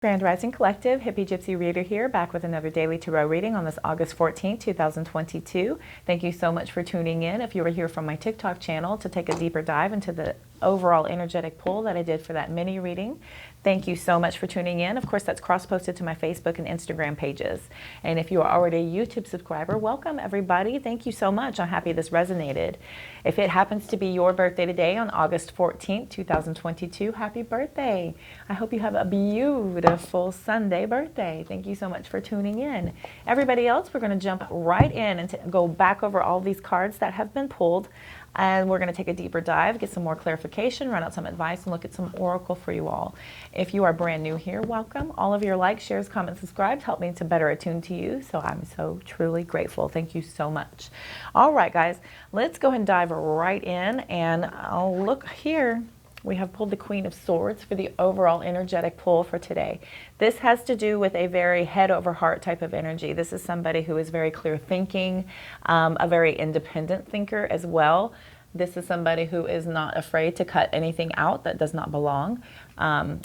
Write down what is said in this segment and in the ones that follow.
Grand Rising Collective, Hippie Gypsy Reader here, back with another daily tarot reading on this August 14th, 2022. Thank you so much for tuning in. If you were here from my TikTok channel to take a deeper dive into the overall energetic pull that I did for that mini reading, thank you so much for tuning in. Of course, that's cross-posted to my Facebook and Instagram pages. And if you are already a YouTube subscriber, welcome everybody. Thank you so much. I'm happy this resonated. If it happens to be your birthday today on August 14th, 2022, happy birthday. I hope you have a beautiful Sunday birthday. Thank you so much for tuning in. Everybody else, we're going to jump right in and go back over all these cards that have been pulled. And we're going to take a deeper dive, get some more clarification, run out some advice, and look at some oracle for you all. If you are brand new here, welcome. All of your likes, shares, comments, subscribes help me to better attune to you. So I'm so truly grateful. Thank you so much. All right, guys, let's go ahead and dive right in. And I'll look here. We have pulled the Queen of Swords for the overall energetic pull for today. This has to do with a very head over heart type of energy. This is somebody who is very clear thinking, a very independent thinker as well. This is somebody who is not afraid to cut anything out that does not belong.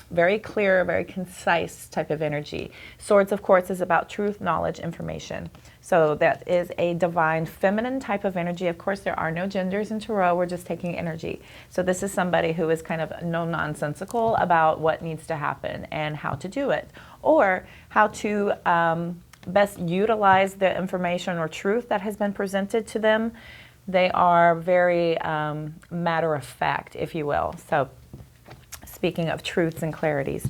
Very clear, very concise type of energy. Swords, of course, is about truth, knowledge, information. So that is a divine feminine type of energy. Of course, there are no genders in Tarot. We're just taking energy. So this is somebody who is kind of no-nonsensical about what needs to happen and how to do it, or how to best utilize the information or truth that has been presented to them. They are very matter of fact, if you will. So speaking of truths and clarities.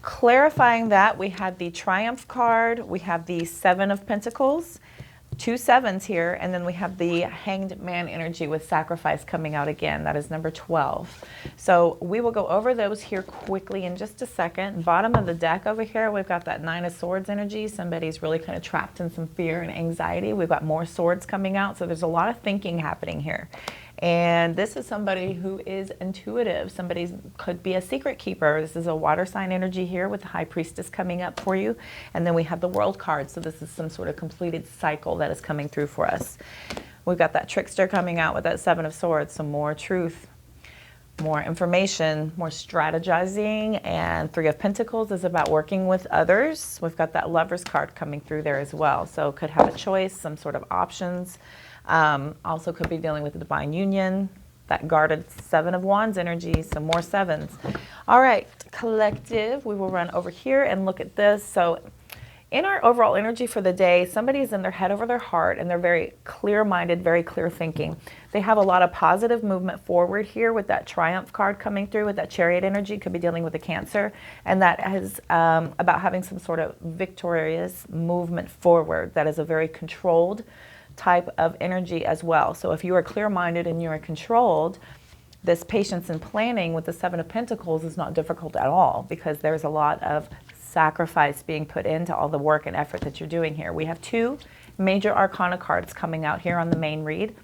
Clarifying that, we have the Triumph card, we have the Seven of Pentacles, 2 sevens here, and then we have the Hanged Man energy with sacrifice coming out again. That is number 12. So we will go over those here quickly in just a second. Bottom of the deck over here, we've got that Nine of Swords energy. Somebody's really kind of trapped in some fear and anxiety. We've got more swords coming out, so there's a lot of thinking happening here. And this is somebody who is intuitive. Somebody could be a secret keeper. This is a water sign energy here with the High Priestess coming up for you. And then we have the World card. So this is some sort of completed cycle that is coming through for us. We've got that Trickster coming out with that Seven of Swords. Some more truth, more information, more strategizing. And Three of Pentacles is about working with others. We've got that Lover's card coming through there as well. So could have a choice, some sort of options. Also could be dealing with the divine union, that guarded Seven of Wands energy, some more sevens. All right, collective, we will run over here and look at this. So in our overall energy for the day, somebody's in their head over their heart and they're very clear-minded, very clear thinking. They have a lot of positive movement forward here with that Triumph card coming through with that Chariot energy. Could be dealing with a Cancer, and that is about having some sort of victorious movement forward. That is a very controlled type of energy as well. So if you are clear-minded and you are controlled, this patience and planning with the Seven of Pentacles is not difficult at all, because there's a lot of sacrifice being put into all the work and effort that you're doing here. We have 2 major arcana cards coming out here on the main read,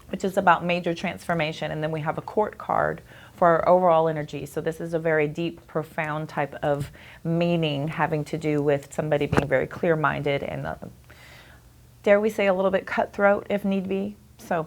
which is about major transformation, and then we have a Court card for our overall energy. So this is a very deep, profound type of meaning having to do with somebody being very clear-minded and dare we say a little bit cutthroat if need be. So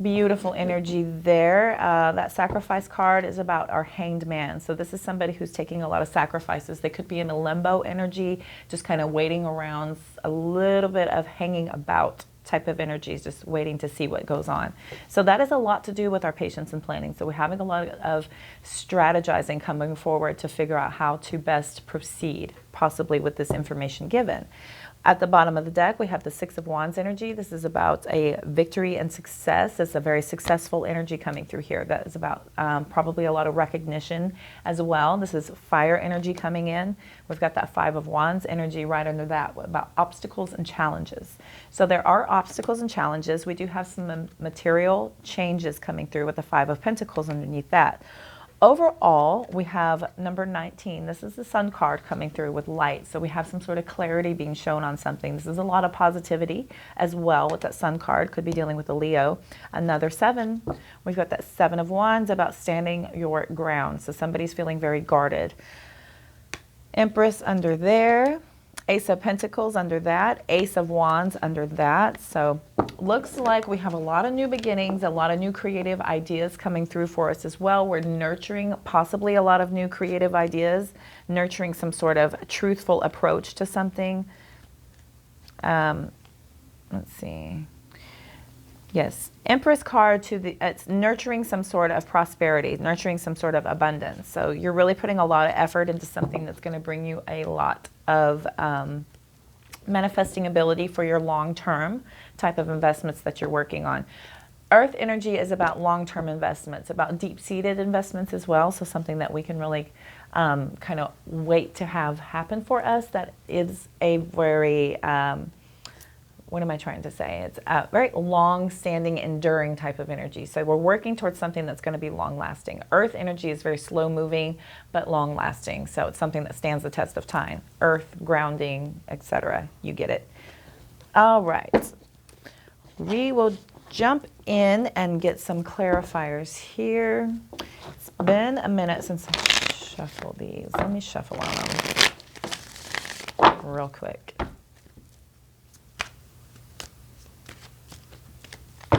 beautiful energy there. That Sacrifice card is about our Hanged Man. So this is somebody who's taking a lot of sacrifices. They could be in a limbo energy, just kind of waiting around, a little bit of hanging about type of energies, just waiting to see what goes on. So that is a lot to do with our patience and planning. So we're having a lot of strategizing coming forward to figure out how to best proceed, possibly with this information given. At the bottom of the deck, we have the Six of Wands energy. This is about a victory and success. It's a very successful energy coming through here. That is about probably a lot of recognition as well. This is fire energy coming in. We've got that Five of Wands energy right under that, about obstacles and challenges. So there are obstacles and challenges. We do have some material changes coming through with the Five of Pentacles underneath that. Overall, we have number 19. This is the Sun card coming through with light. So we have some sort of clarity being shown on something. This is a lot of positivity as well with that Sun card. Could be dealing with a Leo. Another 7. We've got that Seven of Wands about standing your ground. So somebody's feeling very guarded. Empress under there. Ace of Pentacles under that, Ace of Wands under that. So looks like we have a lot of new beginnings, a lot of new creative ideas coming through for us as well. We're nurturing possibly a lot of new creative ideas, nurturing some sort of truthful approach to something. Let's see. Yes, Empress card to the, it's nurturing some sort of prosperity, nurturing some sort of abundance. So you're really putting a lot of effort into something that's going to bring you a lot of manifesting ability for your long-term type of investments that you're working on. Earth energy is about long-term investments, about deep-seated investments as well. So something that we can really kind of wait to have happen for us. That is a very what am I trying to say? It's a very long-standing, enduring type of energy. So we're working towards something that's going to be long-lasting. Earth energy is very slow-moving, but long-lasting. So it's something that stands the test of time. Earth, grounding, etc. You get it. All right. We will jump in and get some clarifiers here. It's been a minute since I shuffled these. Let me shuffle on them real quick.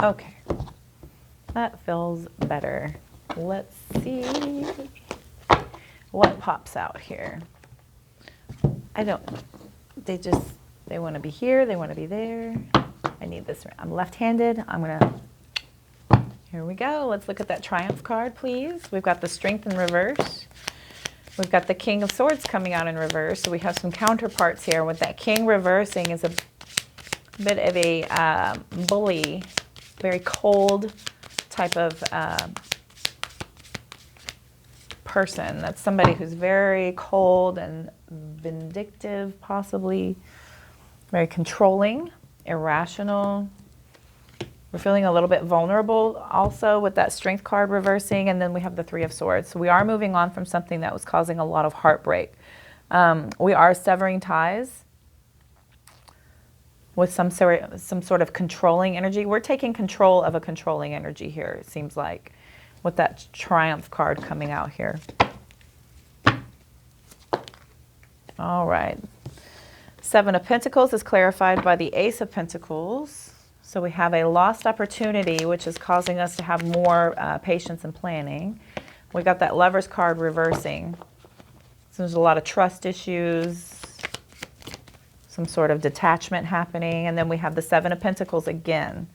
Okay, that feels better. Let's see what pops out here. They want to be here, they want to be there. I need this, I'm left-handed. Here we go. Let's look at that Triumph card, please. We've got the Strength in reverse. We've got the King of Swords coming out in reverse. So we have some counterparts here. With that King reversing is a bit of a bully, very cold type of person. That's somebody who's very cold and vindictive, possibly very controlling, irrational. We're feeling a little bit vulnerable also with that Strength card reversing, and then we have the Three of Swords. So we are moving on from something that was causing a lot of heartbreak. We are severing ties with some sort of controlling energy. We're taking control of a controlling energy here, it seems like, with that Triumph card coming out here. All right. Seven of Pentacles is clarified by the Ace of Pentacles. So we have a lost opportunity, which is causing us to have more patience and planning. We got that Lover's card reversing. So there's a lot of trust issues, some sort of detachment happening, and then we have the Seven of Pentacles again.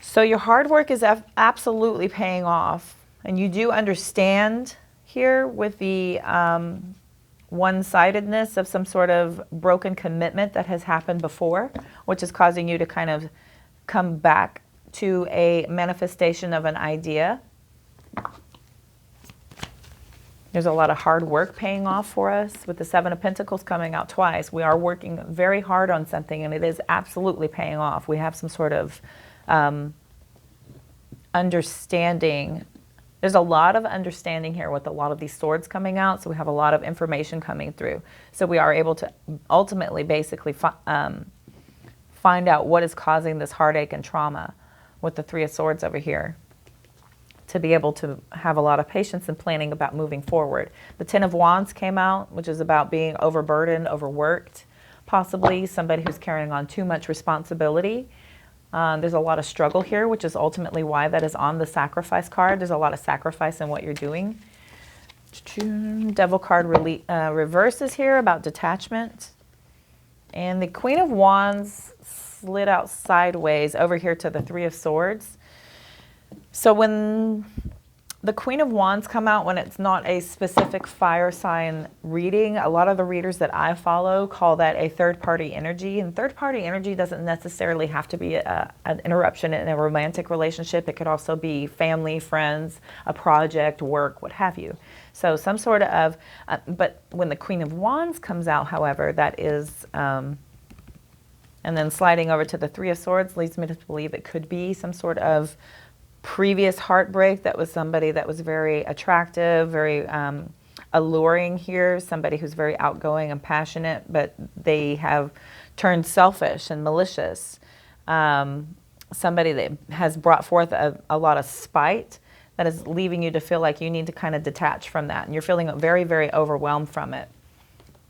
So your hard work is absolutely paying off, and you do understand here with the one-sidedness of some sort of broken commitment that has happened before, which is causing you to kind of come back to a manifestation of an idea. There's a lot of hard work paying off for us with the Seven of Pentacles coming out twice. We are working very hard on something, and it is absolutely paying off. We have some sort of understanding. There's a lot of understanding here with a lot of these swords coming out, so we have a lot of information coming through. So we are able to ultimately basically find out what is causing this heartache and trauma with the Three of Swords over here, to be able to have a lot of patience and planning about moving forward. The Ten of Wands came out, which is about being overburdened, overworked, possibly somebody who's carrying on too much responsibility. There's a lot of struggle here, which is ultimately why that is on the Sacrifice card. There's a lot of sacrifice in what you're doing. Devil card reverses here, about detachment. And the Queen of Wands slid out sideways over here to the Three of Swords. So when the Queen of Wands come out, when it's not a specific fire sign reading, a lot of the readers that I follow call that a third-party energy. And third-party energy doesn't necessarily have to be an interruption in a romantic relationship. It could also be family, friends, a project, work, what have you. So some sort of, but when the Queen of Wands comes out, however, that is, and then sliding over to the Three of Swords leads me to believe it could be some sort of previous heartbreak that was somebody that was very attractive, very alluring here, somebody who's very outgoing and passionate, but they have turned selfish and malicious. Somebody that has brought forth a lot of spite that is leaving you to feel like you need to kind of detach from that, and you're feeling very, very overwhelmed from it.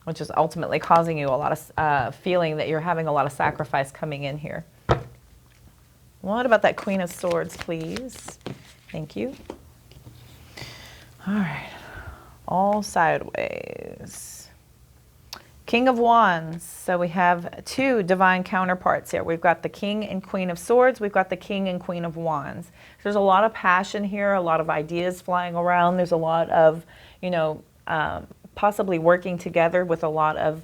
which is ultimately causing you a lot of feeling that you're having a lot of sacrifice coming in here. What about that Queen of Swords, please? Thank you. All right, all sideways. King of Wands. So we have two divine counterparts here. We've got the King and Queen of Swords. We've got the King and Queen of Wands. There's a lot of passion here, a lot of ideas flying around. There's a lot of, you know, possibly working together with a lot of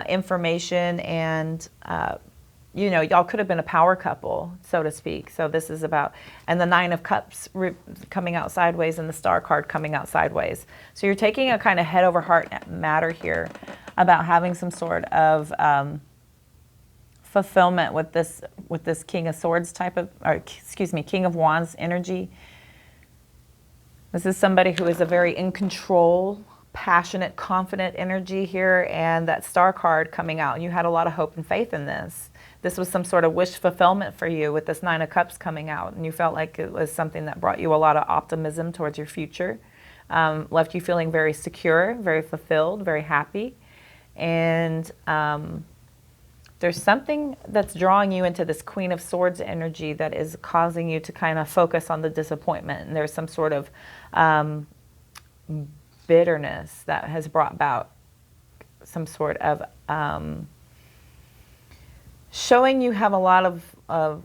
information, and you know, y'all could have been a power couple, so to speak. So this is about, and the Nine of Cups coming out sideways and the Star card coming out sideways. So you're taking a kind of head over heart matter here about having some sort of fulfillment with this King of Swords type of, or excuse me, King of Wands energy. This is somebody who is a very in control, passionate, confident energy here, and that Star card coming out. You had a lot of hope and faith in this. This was some sort of wish fulfillment for you with this Nine of Cups coming out, and you felt like it was something that brought you a lot of optimism towards your future, left you feeling very secure, very fulfilled, very happy. And there's something that's drawing you into this Queen of Swords energy that is causing you to kind of focus on the disappointment, and there's some sort of bitterness that has brought about some sort of showing you have a lot of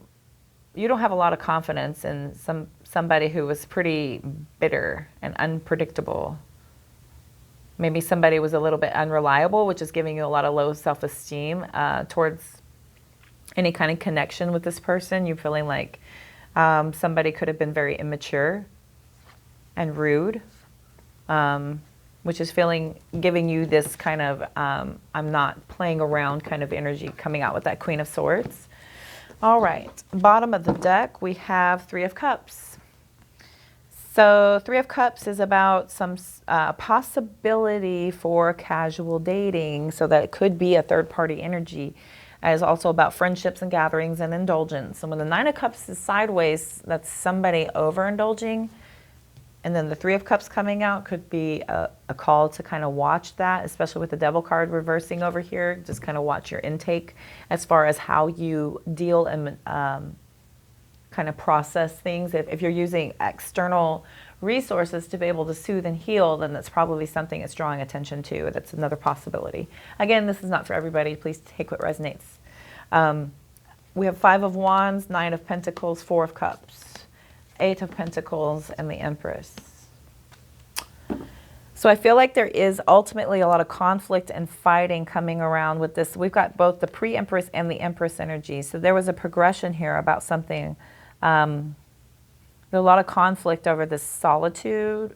you don't have a lot of confidence in somebody who was pretty bitter and unpredictable. Maybe somebody was a little bit unreliable, which is giving you a lot of low self-esteem towards any kind of connection with this person. You're feeling like somebody could have been very immature and rude, which is giving you this kind of I'm not playing around kind of energy coming out with that Queen of Swords. All right, bottom of the deck, we have Three of Cups. So Three of Cups is about some possibility for casual dating, so that it could be a third-party energy. It is also about friendships and gatherings and indulgence. And when the Nine of Cups is sideways, that's somebody overindulging. And then the Three of Cups coming out could be a call to kind of watch that, especially with the Devil card reversing over here. Just kind of watch your intake as far as how you deal and kind of process things. If you're using external resources to be able to soothe and heal, then that's probably something it's drawing attention to. That's another possibility. Again, this is not for everybody. Please take what resonates. We have Five of Wands, Nine of Pentacles, Four of Cups, Eight of Pentacles, and the Empress. So I feel like there is ultimately a lot of conflict and fighting coming around with this. We've got both the pre-Empress and the Empress energy. So there was a progression here about something. There's a lot of conflict over this solitude.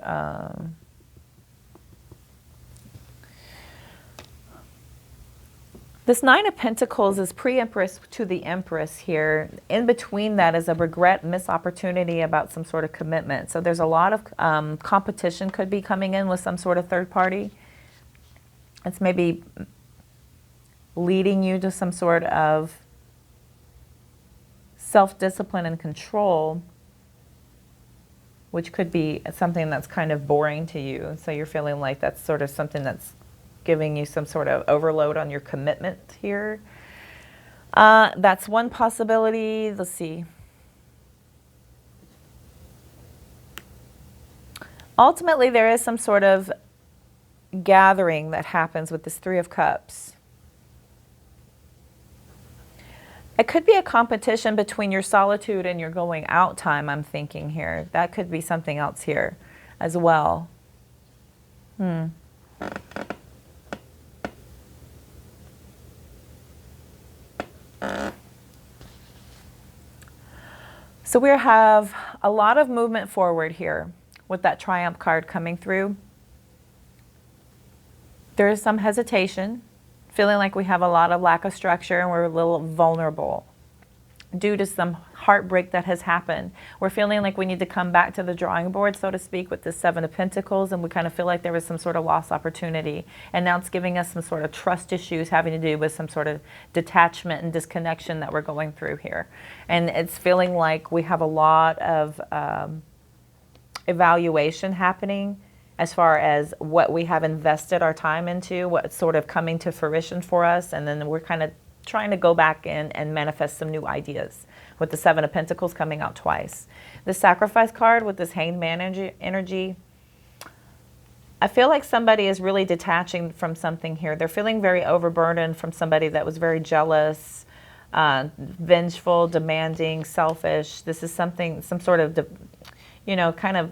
This Nine of Pentacles is pre-Empress to the Empress here. In between that is a regret, missed opportunity about some sort of commitment. So there's a lot of competition could be coming in with some sort of third party. It's maybe leading you to some sort of self-discipline and control, which could be something that's kind of boring to you. So you're feeling like that's sort of something that's giving you some sort of overload on your commitment here. That's one possibility. Let's see. Ultimately, there is some sort of gathering that happens with this Three of Cups. It could be a competition between your solitude and your going out time, I'm thinking here. That could be something else here as well. So we have a lot of movement forward here with that Triumph card coming through. There is some hesitation, feeling like we have a lot of lack of structure and we're a little vulnerable due to some heartbreak that has happened. We're feeling like we need to come back to the drawing board, so to speak, with the Seven of Pentacles, and we kind of feel like there was some sort of lost opportunity. And now it's giving us some sort of trust issues having to do with some sort of detachment and disconnection that we're going through here. And it's feeling like we have a lot of evaluation happening as far as what we have invested our time into, what's sort of coming to fruition for us, and then we're kind of trying to go back in and manifest some new ideas with the Seven of Pentacles coming out twice. The Sacrifice card with this Hanged Man energy, I feel like somebody is really detaching from something here. They're feeling very overburdened from somebody that was very jealous, vengeful, demanding, selfish. This is something, some sort of, you know, kind of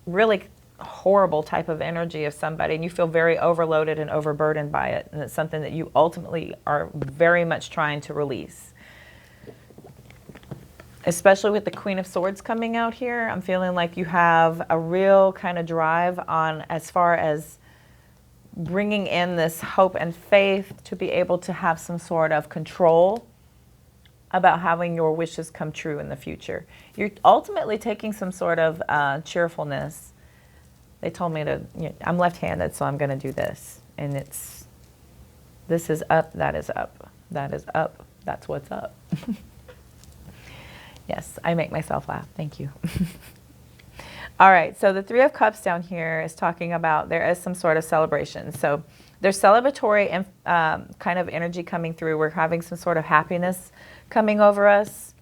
really horrible type of energy of somebody, and you feel very overloaded and overburdened by it, and it's something that you ultimately are very much trying to release. Especially with the Queen of Swords coming out here, I'm feeling like you have a real kind of drive on as far as bringing in this hope and faith to be able to have some sort of control about having your wishes come true in the future. You're ultimately taking some sort of cheerfulness. They told me to, you know, I'm left-handed, so I'm going to do this. And it's, this is up, that is up, that is up, that's what's up. Yes, I make myself laugh. Thank you. All right, so the Three of Cups down here is talking about there is some sort of celebration. So there's celebratory kind of energy coming through. We're having some sort of happiness coming over us.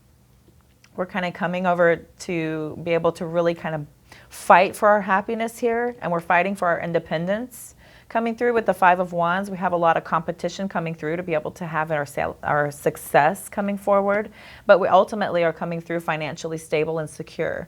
We're kind of coming over to be able to really kind of fight for our happiness here, and we're fighting for our independence. Coming through with the Five of Wands, we have a lot of competition coming through to be able to have our success coming forward, but we ultimately are coming through financially stable and secure.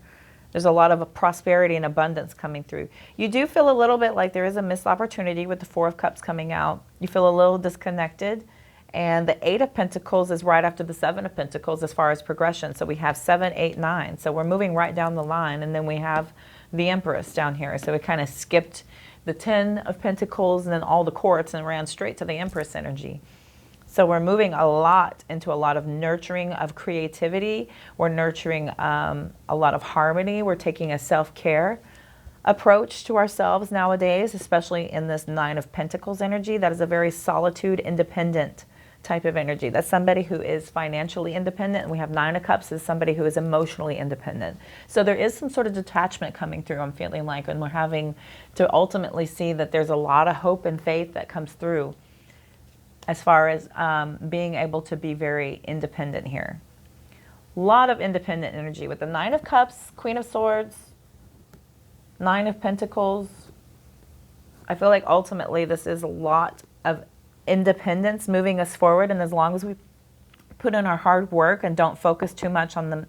There's a lot of prosperity and abundance coming through. You do feel a little bit like there is a missed opportunity with the Four of Cups coming out. You feel a little disconnected, and the Eight of Pentacles is right after the Seven of Pentacles as far as progression. So we have 7, 8, 9. So we're moving right down the line, and then we have the Empress down here. So we kind of skipped the 10 of Pentacles and then all the courts and ran straight to the Empress energy. So we're moving a lot into a lot of nurturing of creativity. We're nurturing a lot of harmony. We're taking a self-care approach to ourselves nowadays, especially in this Nine of Pentacles energy. That is a very solitude, independent type of energy. That's somebody who is financially independent, and we have Nine of Cups as somebody who is emotionally independent. So there is some sort of detachment coming through, I'm feeling like, and we're having to ultimately see that there's a lot of hope and faith that comes through as far as being able to be very independent here. A lot of independent energy with the Nine of Cups, Queen of Swords, Nine of Pentacles. I feel like ultimately this is a lot of independence moving us forward, and as long as we put in our hard work and don't focus too much on the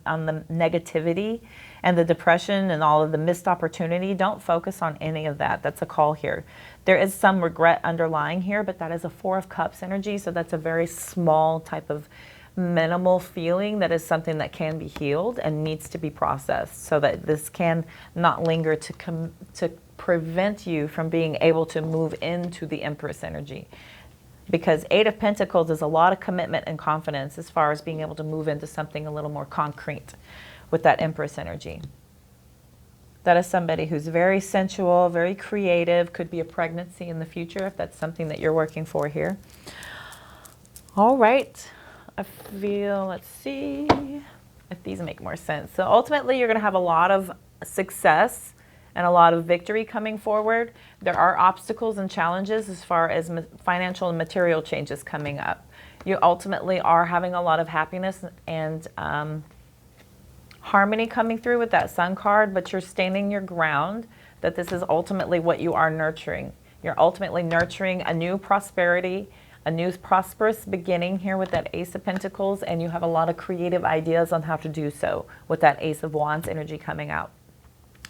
negativity and the depression and all of the missed opportunity, don't focus on any of that. That's a call here. There is some regret underlying here, but that is a Four of Cups energy, so that's a very small type of minimal feeling that is something that can be healed and needs to be processed, so that this can not linger to prevent you from being able to move into the Empress energy. Because Eight of Pentacles is a lot of commitment and confidence as far as being able to move into something a little more concrete with that Empress energy. That is somebody who's very sensual, very creative, could be a pregnancy in the future if that's something that you're working for here. All right, I feel, let's see if these make more sense. So ultimately you're going to have a lot of success and a lot of victory coming forward. There are obstacles and challenges as far as financial and material changes coming up. You ultimately are having a lot of happiness and harmony coming through with that Sun card, but you're standing your ground that this is ultimately what you are nurturing. You're ultimately nurturing a new prosperity, a new prosperous beginning here with that Ace of Pentacles, and you have a lot of creative ideas on how to do so with that Ace of Wands energy coming out.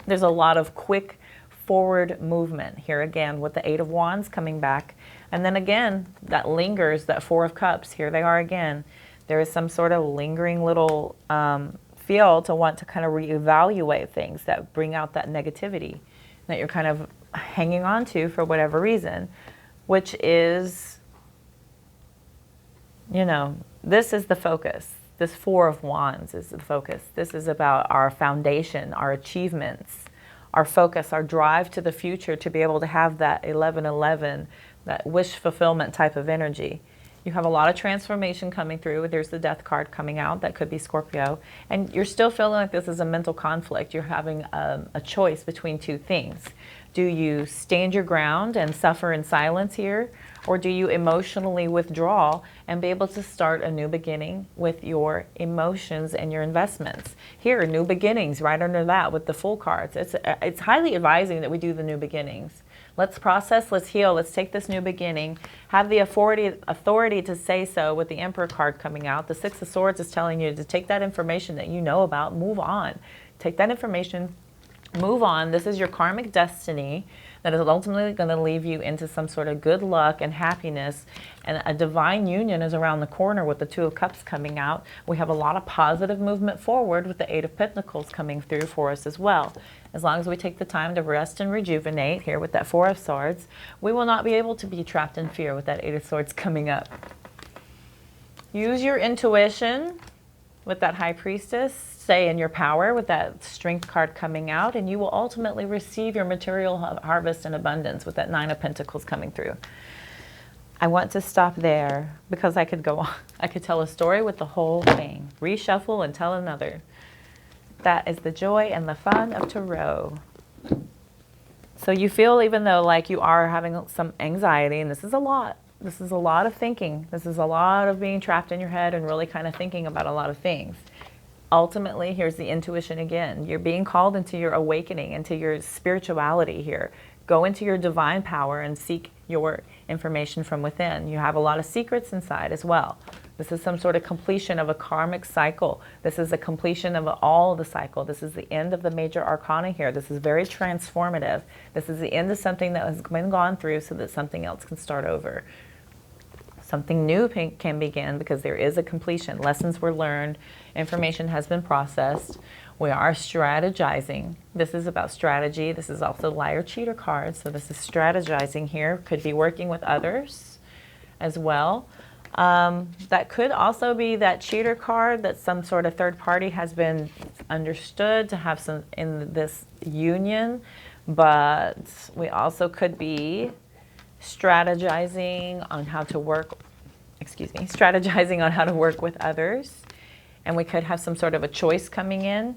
There's a lot of quick forward movement here again with the Eight of Wands coming back. And then again, that lingers, that Four of Cups, here they are again. There is some sort of lingering little feel to want to kind of reevaluate things that bring out that negativity that you're kind of hanging on to for whatever reason, which is, you know, this is the focus. This Four of Wands is the focus. This is about our foundation, our achievements, our focus, our drive to the future to be able to have that 11-11, that wish fulfillment type of energy. You have a lot of transformation coming through. There's the death card coming out. That could be Scorpio. And you're still feeling like this is a mental conflict. You're having a choice between two things. Do you stand your ground and suffer in silence here? Or do you emotionally withdraw and be able to start a new beginning with your emotions and your investments? Here, new beginnings, right under that with the Fool cards. It's highly advising that we do the new beginnings. Let's process, let's heal, let's take this new beginning. Have the authority to say so with the Emperor card coming out. The Six of Swords is telling you to take that information that you know about, move on. Take that information, move on. This is your karmic destiny that is ultimately going to leave you into some sort of good luck and happiness. And a divine union is around the corner with the Two of Cups coming out. We have a lot of positive movement forward with the Eight of Pentacles coming through for us as well. As long as we take the time to rest and rejuvenate here with that Four of Swords, we will not be able to be trapped in fear with that Eight of Swords coming up. Use your intuition with that High Priestess. Stay in your power with that Strength card coming out, and you will ultimately receive your material harvest and abundance with that Nine of Pentacles coming through. I want to stop there because I could go on. I could tell a story with the whole thing. Reshuffle and tell another. That is the joy and the fun of tarot. So you feel, even though like you are having some anxiety, and this is a lot. This is a lot of thinking. This is a lot of being trapped in your head and really kind of thinking about a lot of things. Ultimately, here's the intuition again. You're being called into your awakening, into your spirituality here. Go into your divine power and seek your information from within. You have a lot of secrets inside as well. This is some sort of completion of a karmic cycle. This is a completion of all the cycle. This is the end of the major arcana here. This is very transformative. This is the end of something that has been gone through so that something else can start over. Something new can begin because there is a completion. Lessons were learned. Information has been processed. We are strategizing. This is about strategy. This is also liar cheater cards. So this is strategizing here. Could be working with others as well. That could also be that cheater card, that some sort of third party has been understood to have some in this union. But we also could be strategizing on how to work, strategizing on how to work with others. And we could have some sort of a choice coming in.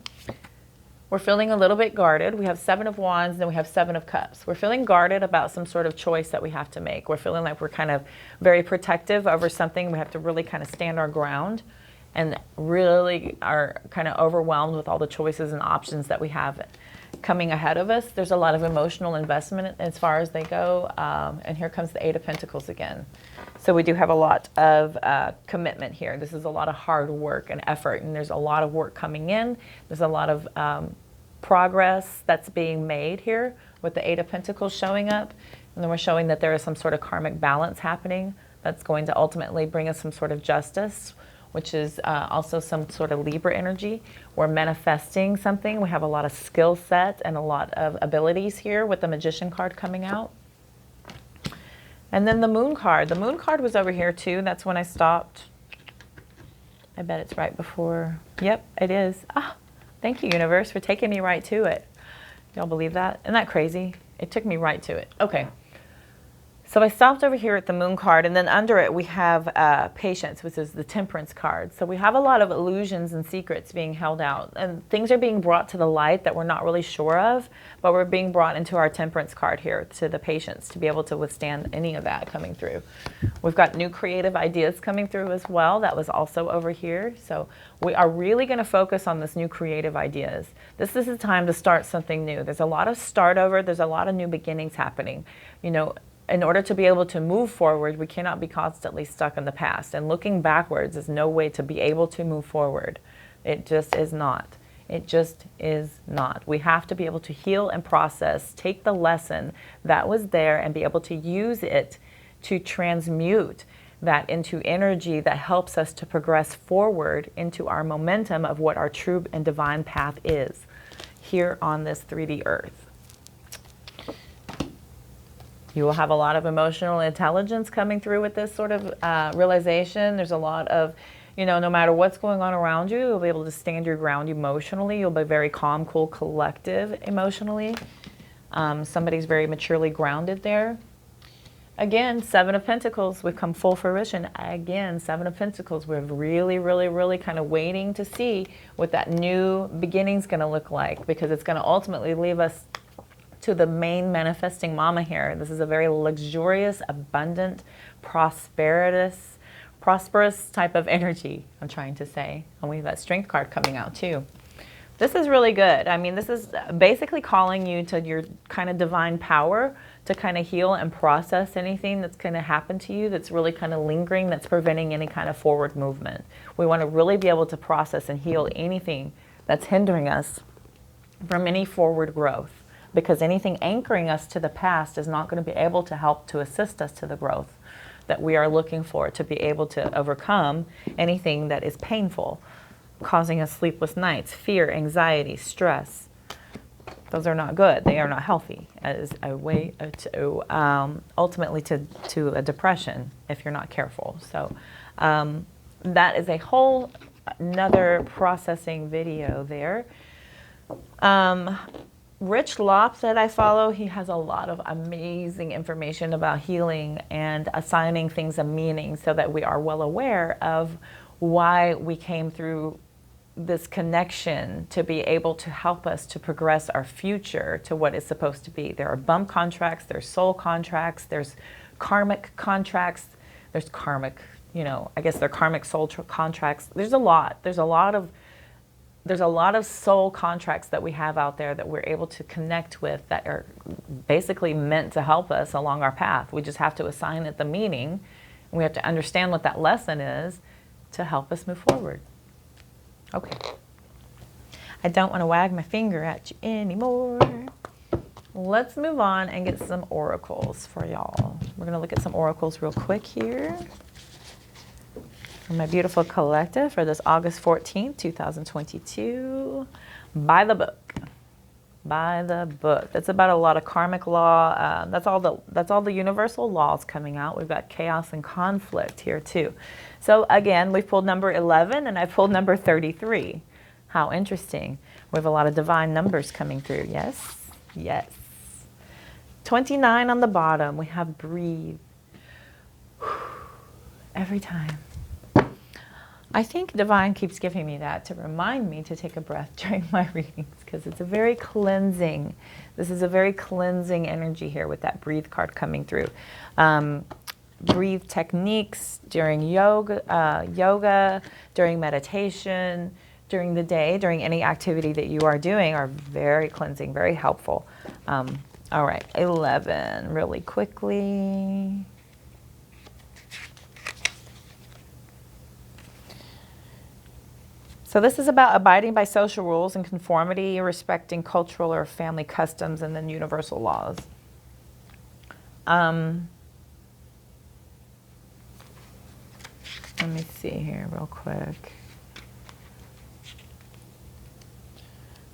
We're feeling a little bit guarded. We have Seven of Wands, and then we have Seven of Cups. We're feeling guarded about some sort of choice that we have to make. We're feeling like we're kind of very protective over something. We have to really kind of stand our ground and really are kind of overwhelmed with all the choices and options that we have coming ahead of us. There's a lot of emotional investment as far as they go. And here comes the Eight of Pentacles again. So we do have a lot of commitment here. This is a lot of hard work and effort, and there's a lot of work coming in. There's a lot of progress that's being made here with the Eight of Pentacles showing up. And then we're showing that there is some sort of karmic balance happening that's going to ultimately bring us some sort of justice, which is also some sort of Libra energy. We're manifesting something. We have a lot of skill set and a lot of abilities here with the Magician card coming out. And then the Moon card. The Moon card was over here too. That's when I stopped. I bet it's right before. Yep, it is. Ah, thank you, universe, for taking me right to it. Y'all believe that? Isn't that crazy? It took me right to it. Okay. So I stopped over here at the Moon card, and then under it we have Patience, which is the Temperance card. So we have a lot of illusions and secrets being held out, and things are being brought to the light that we're not really sure of, but we're being brought into our Temperance card here, to the Patience, to be able to withstand any of that coming through. We've got new creative ideas coming through as well. That was also over here. So we are really going to focus on this new creative ideas. This is the time to start something new. There's a lot of start over. There's a lot of new beginnings happening. You know, in order to be able to move forward, we cannot be constantly stuck in the past. And looking backwards is no way to be able to move forward. It just is not. It just is not. We have to be able to heal and process, take the lesson that was there and be able to use it to transmute that into energy that helps us to progress forward into our momentum of what our true and divine path is here on this 3D earth. You will have a lot of emotional intelligence coming through with this sort of realization. There's a lot of, you know, no matter what's going on around you, you'll be able to stand your ground emotionally. You'll be very calm, cool, collective emotionally. Somebody's very maturely grounded there. Again, Seven of Pentacles, we've come full fruition. Again, Seven of Pentacles, we're really, really, really kind of waiting to see what that new beginning is going to look like, because it's going to ultimately leave us to the main manifesting mama here. This is a very luxurious, abundant, prosperous type of energy, I'm trying to say. And we have that Strength card coming out too. This is really good. I mean, this is basically calling you to your kind of divine power to kind of heal and process anything that's going to happen to you that's really kind of lingering, that's preventing any kind of forward movement. We want to really be able to process and heal anything that's hindering us from any forward growth, because anything anchoring us to the past is not going to be able to help to assist us to the growth that we are looking for, to be able to overcome anything that is painful, causing us sleepless nights, fear, anxiety, stress. Those are not good. They are not healthy as a way to ultimately to a depression if you're not careful. So that is a whole another processing video there. Rich Lop that I follow, he has a lot of amazing information about healing and assigning things a meaning so that we are well aware of why we came through this connection to be able to help us to progress our future to what is supposed to be. There are bump contracts, there's soul contracts, there's karmic contracts, there's karmic, you know, I guess they're karmic soul contracts. There's a lot of soul contracts that we have out there that we're able to connect with that are basically meant to help us along our path. We just have to assign it the meaning, and we have to understand what that lesson is to help us move forward. Okay. I don't want to wag my finger at you anymore. Let's move on and get some oracles for y'all. We're going to look at some oracles real quick here. For my beautiful collective for this August 14th, 2022. By the book. By the book. That's about a lot of karmic law. That's all the universal laws coming out. We've got chaos and conflict here too. So again, we've pulled number 11 and I pulled number 33. How interesting. We have a lot of divine numbers coming through. Yes, yes. 29 on the bottom. We have breathe. Every time. I think Divine keeps giving me that to remind me to take a breath during my readings, because it's a very cleansing. This is a very cleansing energy here with that breathe card coming through. Breathe techniques during yoga, during meditation, during the day, during any activity that you are doing are very cleansing, very helpful. All right, 11, really quickly. So this is about abiding by social rules and conformity, respecting cultural or family customs, and then universal laws. Let me see here real quick.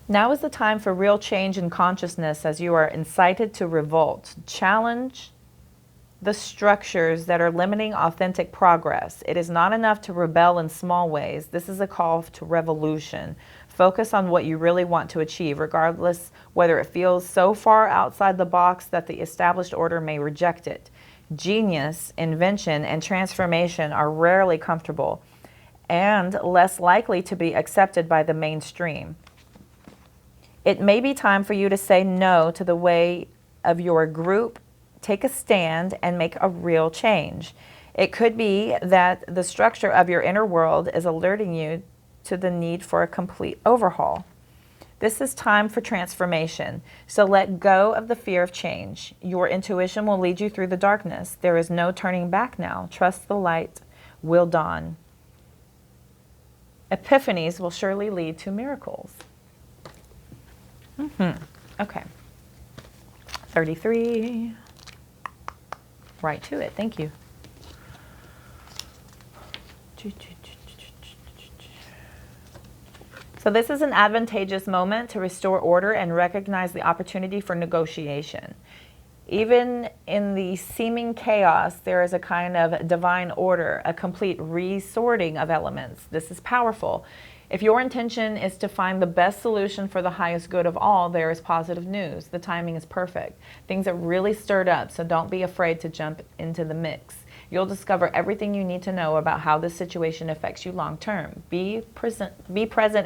Now is the time for real change in consciousness, as you are incited to revolt. Challenge the structures that are limiting authentic progress. It is not enough to rebel in small ways. This is a call to revolution. Focus on what you really want to achieve, regardless whether it feels so far outside the box that the established order may reject it. Genius, invention, and transformation are rarely comfortable and less likely to be accepted by the mainstream. It may be time for you to say no to the way of your group, take a stand, and make a real change. It could be that the structure of your inner world is alerting you to the need for a complete overhaul. This is time for transformation, so let go of the fear of change. Your intuition will lead you through the darkness. There is no turning back now. Trust the light will dawn. Epiphanies will surely lead to miracles. Okay. 33. Right to it. Thank you. So this is an advantageous moment to restore order and recognize the opportunity for negotiation. Even in the seeming chaos, there is a kind of divine order, a complete resorting of elements. This is powerful. If your intention is to find the best solution for the highest good of all, there is positive news. The timing is perfect. Things are really stirred up, so don't be afraid to jump into the mix. You'll discover everything you need to know about how this situation affects you long term. Be present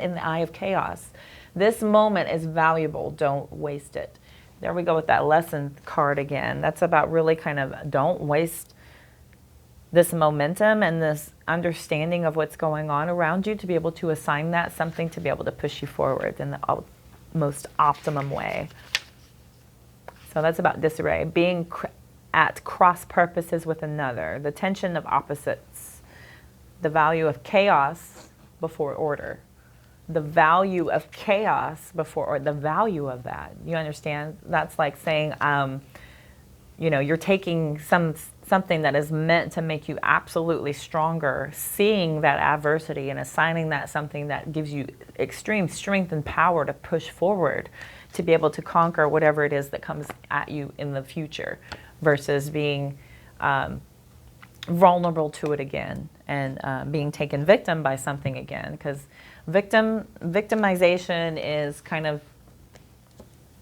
in the eye of chaos. This moment is valuable. Don't waste it. There we go with that lesson card again. That's about really kind of don't waste this momentum and this understanding of what's going on around you, to be able to assign that something to be able to push you forward in the most optimum way. So that's about disarray, being at cross purposes with another, the tension of opposites, the value of chaos before order, the value of chaos before, or the value of that. You understand? That's like saying, you know, you're taking something that is meant to make you absolutely stronger, seeing that adversity and assigning that something that gives you extreme strength and power to push forward, to be able to conquer whatever it is that comes at you in the future, versus being vulnerable to it again and being taken victim by something again. Because victimization is kind of,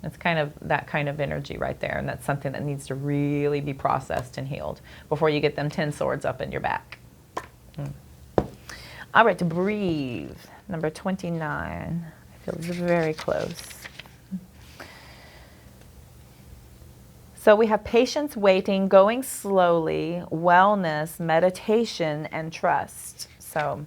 it's kind of that kind of energy right there, and that's something that needs to really be processed and healed before you get them 10 swords up in your back. All right, to breathe, number 29. I feel very close. So we have patience, waiting, going slowly, wellness, meditation, and trust. So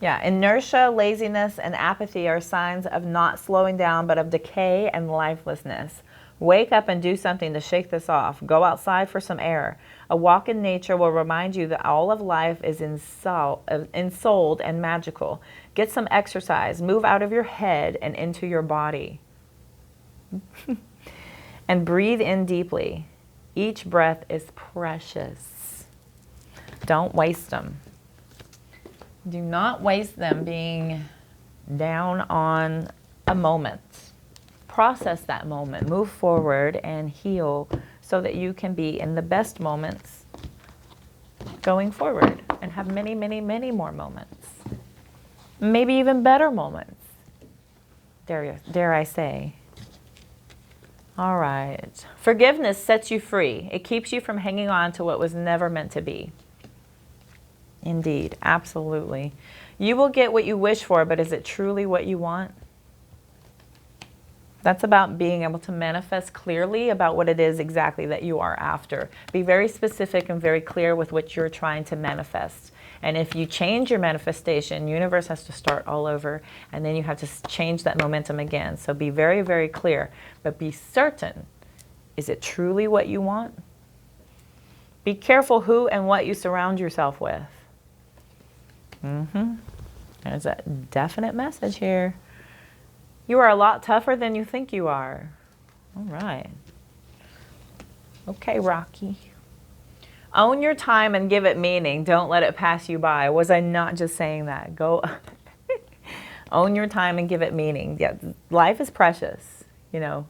yeah, inertia, laziness, and apathy are signs of not slowing down, but of decay and lifelessness. Wake up and do something to shake this off. Go outside for some air. A walk in nature will remind you that all of life is ensouled and magical. Get some exercise. Move out of your head and into your body. And breathe in deeply. Each breath is precious. Don't waste them. Do not waste them being down on a moment. Process that moment. Move forward and heal so that you can be in the best moments going forward and have many, many, many more moments. Maybe even better moments, dare I say. All right. Forgiveness sets you free. It keeps you from hanging on to what was never meant to be. Indeed, absolutely. You will get what you wish for, but is it truly what you want? That's about being able to manifest clearly about what it is exactly that you are after. Be very specific and very clear with what you're trying to manifest. And if you change your manifestation, universe has to start all over, and then you have to change that momentum again. So be very, very clear, but be certain. Is it truly what you want? Be careful who and what you surround yourself with. There's a definite message here. You are a lot tougher than you think you are. All right. Okay, Rocky. Own your time and give it meaning. Don't let it pass you by. Was I not just saying that? Go own your time and give it meaning. Yeah, life is precious, you know.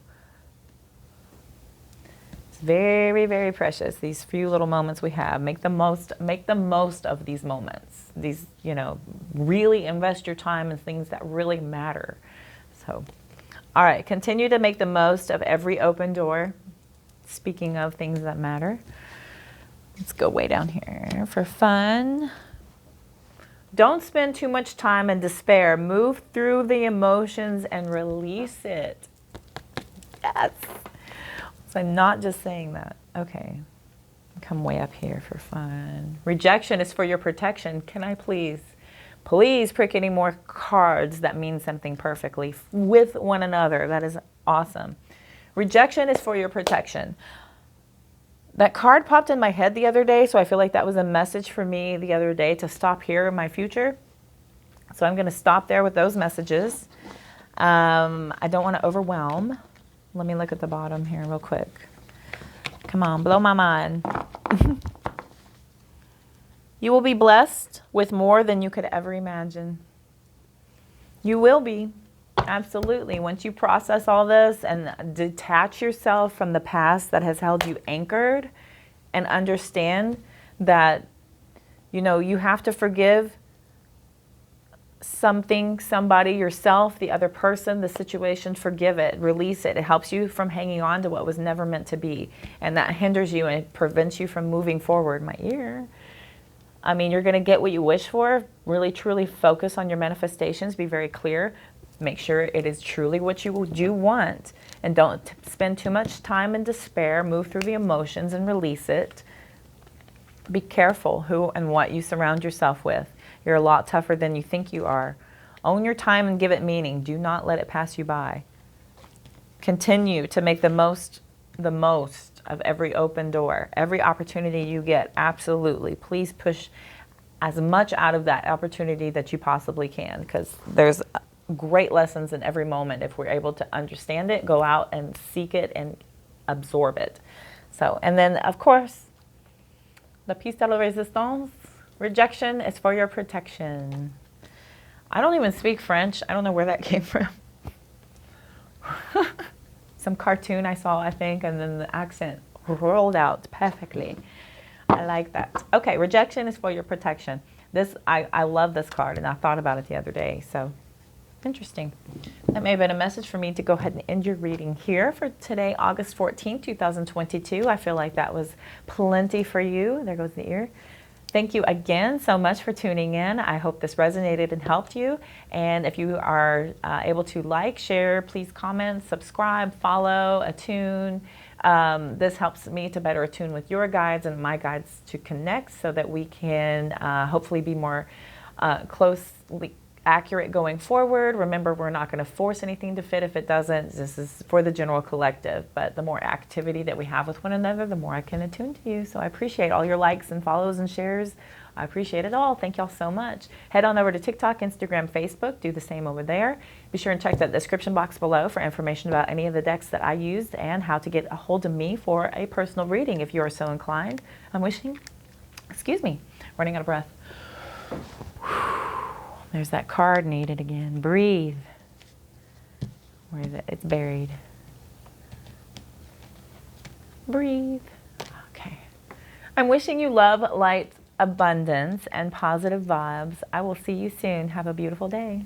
It's very, very precious. These few little moments we have. Make the most of these moments. These, you know, really invest your time in things that really matter. So, all right, continue to make the most of every open door. Speaking of things that matter, let's go way down here for fun. Don't spend too much time in despair. Move through the emotions and release it. Yes. So I'm not just saying that. Okay. Come way up here for fun. Rejection is for your protection. Can I please pick any more cards that mean something perfectly with one another? That is awesome. Rejection is for your protection. That card popped in my head the other day, so I feel like that was a message for me the other day to stop here in my future. So I'm going to stop there with those messages. I don't want to overwhelm. Let me look at the bottom here real quick. Come on, blow my mind. You will be blessed with more than you could ever imagine. You will be. Absolutely. Once you process all this and detach yourself from the past that has held you anchored and understand that, you know, you have to forgive something, somebody, yourself, the other person, the situation, forgive it, release it. It helps you from hanging on to what was never meant to be. And that hinders you and it prevents you from moving forward. My ear. I mean, you're going to get what you wish for. Really, truly focus on your manifestations. Be very clear. Make sure it is truly what you do want. And don't spend too much time in despair. Move through the emotions and release it. Be careful who and what you surround yourself with. You're a lot tougher than you think you are. Own your time and give it meaning. Do not let it pass you by. Continue to make the most of every open door, every opportunity you get. Absolutely. Please push as much out of that opportunity that you possibly can, because there's great lessons in every moment if we're able to understand it, go out and seek it and absorb it. So, and then of course, the pièce de la résistance, rejection is for your protection. I don't even speak French. I don't know where that came from. Some cartoon I saw, I think, and then the accent rolled out perfectly. I like that. Okay, rejection is for your protection. This, I love this card, and I thought about it the other day, so interesting. That may have been a message for me to go ahead and end your reading here for today, August 14, 2022. I feel like that was plenty for you. There goes the ear. Thank you again so much for tuning in. I hope this resonated and helped you. And if you are able to like, share, please comment, subscribe, follow, attune. This helps me to better attune with your guides and my guides to connect so that we can hopefully be more closely accurate going forward. Remember, we're not going to force anything to fit if it doesn't. This is for the general collective, but the more activity that we have with one another, the more I can attune to you. So I appreciate all your likes and follows and shares. I appreciate it all. Thank y'all so much. Head on over to TikTok, Instagram, Facebook. Do the same over there. Be sure and check that description box below for information about any of the decks that I used and how to get a hold of me for a personal reading if you are so inclined. I'm wishing, excuse me, running out of breath. There's that card needed again. Breathe. Where is it? It's buried. Breathe. Okay. I'm wishing you love, light, abundance, and positive vibes. I will see you soon. Have a beautiful day.